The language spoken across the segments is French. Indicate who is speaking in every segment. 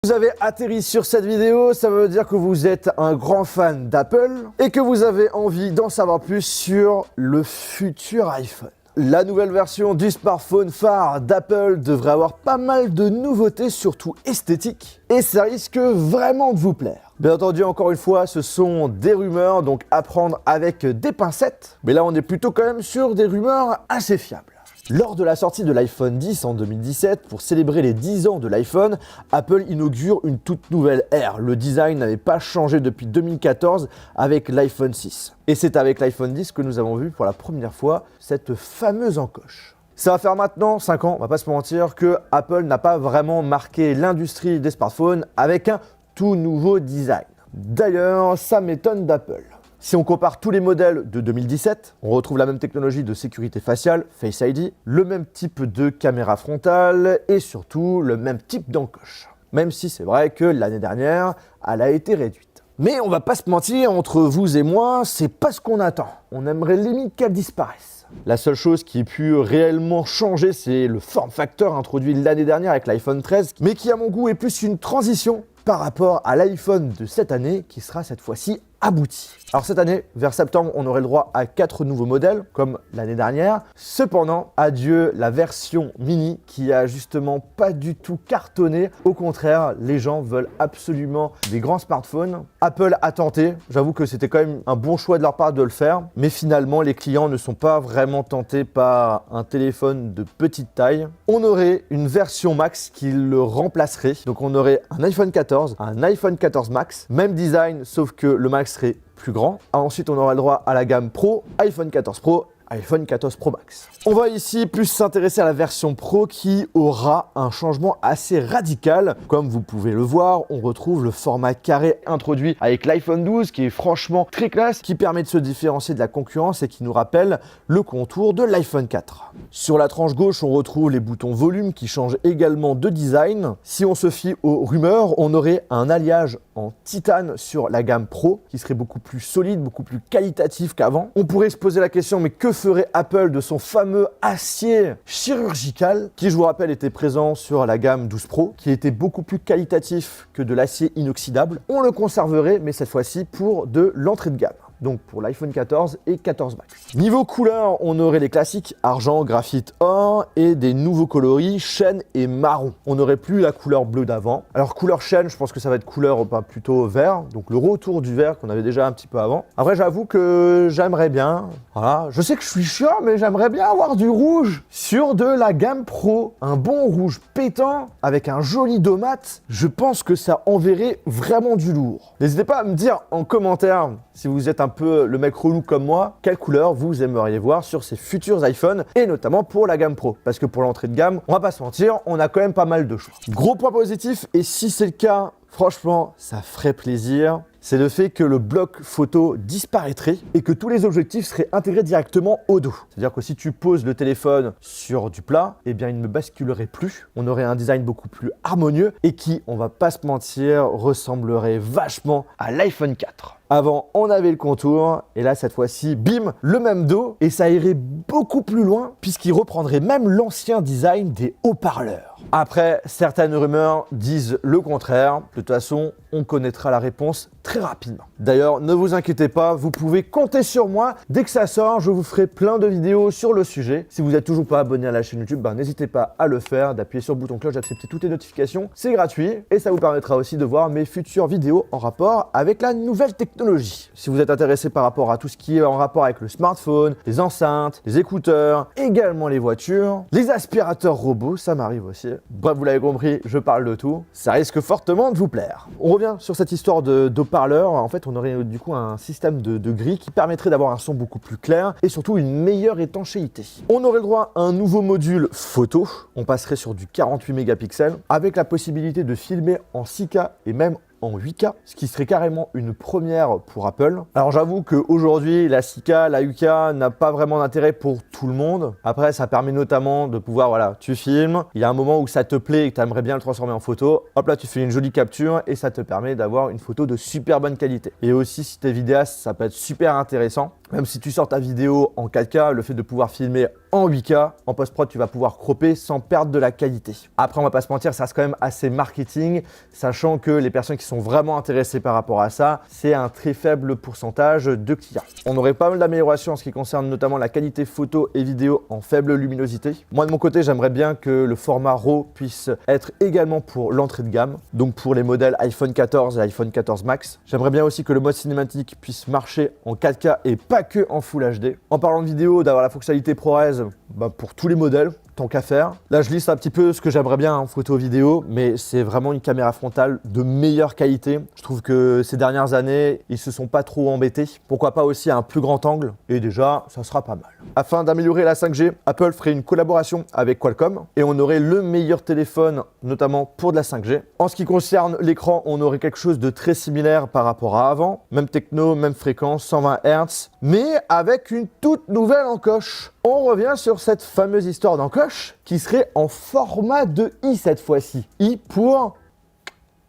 Speaker 1: Vous avez atterri sur cette vidéo, ça veut dire que vous êtes un grand fan d'Apple et que vous avez envie d'en savoir plus sur le futur iPhone. La nouvelle version du smartphone phare d'Apple devrait avoir pas mal de nouveautés, surtout esthétiques, et ça risque vraiment de vous plaire. Bien entendu, encore une fois, ce sont des rumeurs, donc à prendre avec des pincettes, mais là on est plutôt quand même sur des rumeurs assez fiables. Lors de la sortie de l'iPhone X en 2017, pour célébrer les 10 ans de l'iPhone, Apple inaugure une toute nouvelle ère. Le design n'avait pas changé depuis 2014 avec l'iPhone 6. Et c'est avec l'iPhone X que nous avons vu pour la première fois cette fameuse encoche. Ça va faire maintenant 5 ans, on va pas se mentir, que Apple n'a pas vraiment marqué l'industrie des smartphones avec un tout nouveau design. D'ailleurs, ça m'étonne d'Apple. Si on compare tous les modèles de 2017, on retrouve la même technologie de sécurité faciale, Face ID, le même type de caméra frontale et surtout le même type d'encoche. Même si c'est vrai que l'année dernière, elle a été réduite. Mais on va pas se mentir, entre vous et moi, c'est pas ce qu'on attend. On aimerait limite qu'elle disparaisse. La seule chose qui ait pu réellement changer, c'est le form factor introduit l'année dernière avec l'iPhone 13, mais qui à mon goût est plus une transition par rapport à l'iPhone de cette année qui sera cette fois-ci abouti. Alors cette année, vers septembre, on aurait le droit à 4 nouveaux modèles, comme l'année dernière. Cependant, adieu la version mini qui a justement pas du tout cartonné. Au contraire, les gens veulent absolument des grands smartphones. Apple a tenté, j'avoue que c'était quand même un bon choix de leur part de le faire, mais finalement, les clients ne sont pas vraiment tentés par un téléphone de petite taille. On aurait une version Max qui le remplacerait. Donc on aurait un iPhone 14, un iPhone 14 Max, même design, sauf que le Max serait plus grand. Ensuite, on aura le droit à la gamme Pro, iPhone 14 Pro, iPhone 14 Pro Max. On va ici plus s'intéresser à la version Pro qui aura un changement assez radical. Comme vous pouvez le voir, on retrouve le format carré introduit avec l'iPhone 12 qui est franchement très classe, qui permet de se différencier de la concurrence et qui nous rappelle le contour de l'iPhone 4. Sur la tranche gauche, on retrouve les boutons volume qui changent également de design. Si on se fie aux rumeurs, on aurait un alliage en titane sur la gamme Pro qui serait beaucoup plus solide, beaucoup plus qualitatif qu'avant. On pourrait se poser la question, mais que ferait Apple de son fameux acier chirurgical qui, je vous rappelle, était présent sur la gamme 12 Pro, qui était beaucoup plus qualitatif que de l'acier inoxydable. On le conserverait, mais cette fois-ci pour de l'entrée de gamme. Donc pour l'iPhone 14 et 14 Max. Niveau couleur, on aurait les classiques argent, graphite, or et des nouveaux coloris chêne et marron. On n'aurait plus la couleur bleue d'avant. Alors couleur chêne, je pense que ça va être couleur plutôt vert, donc le retour du vert qu'on avait déjà un petit peu avant. Après j'avoue que j'aimerais bien, voilà, je sais que je suis chiant, mais j'aimerais bien avoir du rouge sur de la gamme Pro. Un bon rouge pétant avec un joli dos mat, je pense que ça enverrait vraiment du lourd. N'hésitez pas à me dire en commentaire si vous êtes un peu le mec relou comme moi, quelle couleur vous aimeriez voir sur ces futurs iPhones et notamment pour la gamme Pro. Parce que pour l'entrée de gamme, on va pas se mentir, on a quand même pas mal de choix. Gros point positif, et si c'est le cas, franchement, ça ferait plaisir. C'est le fait que le bloc photo disparaîtrait et que tous les objectifs seraient intégrés directement au dos. C'est-à-dire que si tu poses le téléphone sur du plat, eh bien il ne basculerait plus. On aurait un design beaucoup plus harmonieux et qui, on va pas se mentir, ressemblerait vachement à l'iPhone 4. Avant, on avait le contour et là, cette fois-ci, bim, le même dos et ça irait beaucoup plus loin puisqu'il reprendrait même l'ancien design des haut-parleurs. Après, certaines rumeurs disent le contraire. De toute façon, on connaîtra la réponse très rapidement. D'ailleurs, ne vous inquiétez pas, vous pouvez compter sur moi. Dès que ça sort, je vous ferai plein de vidéos sur le sujet. Si vous n'êtes toujours pas abonné à la chaîne YouTube, n'hésitez pas à le faire, d'appuyer sur le bouton cloche, d'accepter toutes les notifications. C'est gratuit et ça vous permettra aussi de voir mes futures vidéos en rapport avec la nouvelle technologie. Si vous êtes intéressé par rapport à tout ce qui est en rapport avec le smartphone, les enceintes, les écouteurs, également les voitures, les aspirateurs robots, ça m'arrive aussi. Bref, vous l'avez compris, je parle de tout. Ça risque fortement de vous plaire. On revient sur cette histoire d'haut-parleurs. En fait, on aurait du coup un système de grilles qui permettrait d'avoir un son beaucoup plus clair et surtout une meilleure étanchéité. On aurait le droit à un nouveau module photo. On passerait sur du 48 mégapixels avec la possibilité de filmer en 6K et même en 8K, ce qui serait carrément une première pour Apple. Alors j'avoue qu'aujourd'hui, la 6K, la 8K n'a pas vraiment d'intérêt pour tout le monde. Après, ça permet notamment de pouvoir, voilà, tu filmes, il y a un moment où ça te plaît et que tu aimerais bien le transformer en photo, hop là, tu fais une jolie capture et ça te permet d'avoir une photo de super bonne qualité. Et aussi, si tu es vidéaste, ça peut être super intéressant. Même si tu sors ta vidéo en 4K, le fait de pouvoir filmer en 8K. En post-prod, tu vas pouvoir cropper sans perdre de la qualité. Après, on va pas se mentir, ça reste quand même assez marketing, sachant que les personnes qui sont vraiment intéressées par rapport à ça, c'est un très faible pourcentage de clients. On aurait pas mal d'améliorations en ce qui concerne notamment la qualité photo et vidéo en faible luminosité. Moi, de mon côté, j'aimerais bien que le format RAW puisse être également pour l'entrée de gamme, donc pour les modèles iPhone 14 et iPhone 14 Max. J'aimerais bien aussi que le mode cinématique puisse marcher en 4K et pas que en Full HD. En parlant de vidéo, d'avoir la fonctionnalité ProRes pour tous les modèles, tant qu'à faire. Là, je liste un petit peu ce que j'aimerais bien en photo vidéo, mais c'est vraiment une caméra frontale de meilleure qualité. Je trouve que ces dernières années, ils se sont pas trop embêtés. Pourquoi pas aussi un plus grand angle, et déjà, ça sera pas mal. Afin d'améliorer la 5G, Apple ferait une collaboration avec Qualcomm et on aurait le meilleur téléphone, notamment pour de la 5G. En ce qui concerne l'écran, on aurait quelque chose de très similaire par rapport à avant. Même techno, même fréquence, 120 Hz, mais avec une toute nouvelle encoche. On revient sur cette fameuse histoire d'encoche qui serait en format de i cette fois-ci. I pour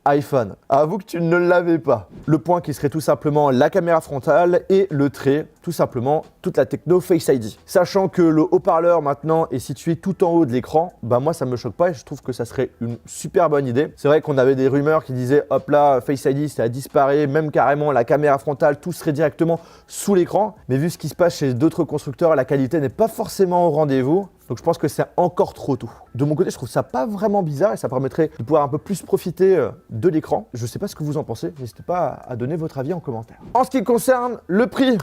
Speaker 1: iPhone. Avoue que tu ne l'avais pas. Le point qui serait tout simplement la caméra frontale et le trait, tout simplement toute la techno Face ID. Sachant que le haut-parleur maintenant est situé tout en haut de l'écran, moi ça me choque pas et je trouve que ça serait une super bonne idée. C'est vrai qu'on avait des rumeurs qui disaient hop là, Face ID ça disparaît, même carrément la caméra frontale, tout serait directement sous l'écran. Mais vu ce qui se passe chez d'autres constructeurs, la qualité n'est pas forcément au rendez-vous. Donc je pense que c'est encore trop tôt. De mon côté, je trouve ça pas vraiment bizarre et ça permettrait de pouvoir un peu plus profiter de l'écran. Je sais pas ce que vous en pensez, n'hésitez pas à donner votre avis en commentaire. En ce qui concerne le prix,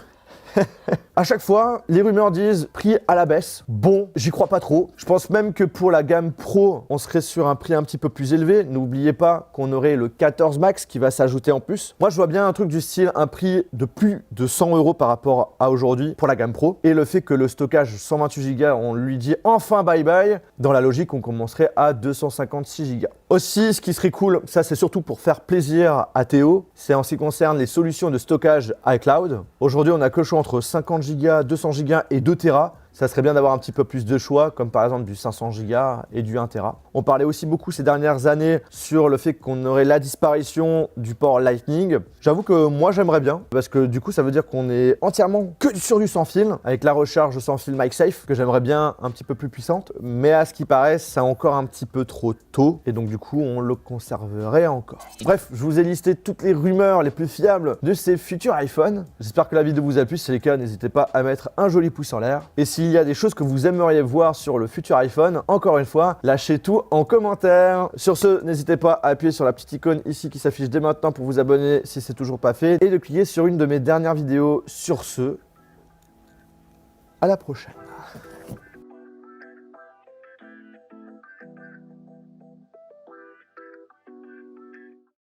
Speaker 1: à chaque fois, les rumeurs disent prix à la baisse. Bon, j'y crois pas trop. Je pense même que pour la gamme Pro, on serait sur un prix un petit peu plus élevé. N'oubliez pas qu'on aurait le 14 Max qui va s'ajouter en plus. Moi, je vois bien un truc du style, un prix de plus de 100 € par rapport à aujourd'hui pour la gamme Pro. Et le fait que le stockage 128 Go, on lui dit enfin bye bye. Dans la logique, on commencerait à 256 Go. Aussi, ce qui serait cool, ça c'est surtout pour faire plaisir à Théo, c'est en ce qui concerne les solutions de stockage iCloud. Aujourd'hui, on a que le choix entre 50 Go, 200 Go et 2 Tera. Ça serait bien d'avoir un petit peu plus de choix, comme par exemple du 500 Go et du 1 Tera. On parlait aussi beaucoup ces dernières années sur le fait qu'on aurait la disparition du port Lightning. J'avoue que moi j'aimerais bien, parce que du coup ça veut dire qu'on est entièrement que sur du sans fil, avec la recharge sans fil MagSafe, que j'aimerais bien un petit peu plus puissante. Mais à ce qui paraît, c'est encore un petit peu trop tôt, et donc du coup on le conserverait encore. Bref, je vous ai listé toutes les rumeurs les plus fiables de ces futurs iPhones. J'espère que la vidéo vous a plu, si c'est le cas, n'hésitez pas à mettre un joli pouce en l'air. Et s'il y a des choses que vous aimeriez voir sur le futur iPhone, encore une fois, lâchez tout en commentaire. Sur ce, n'hésitez pas à appuyer sur la petite icône ici qui s'affiche dès maintenant pour vous abonner si c'est toujours pas fait et de cliquer sur une de mes dernières vidéos. Sur ce, à la prochaine.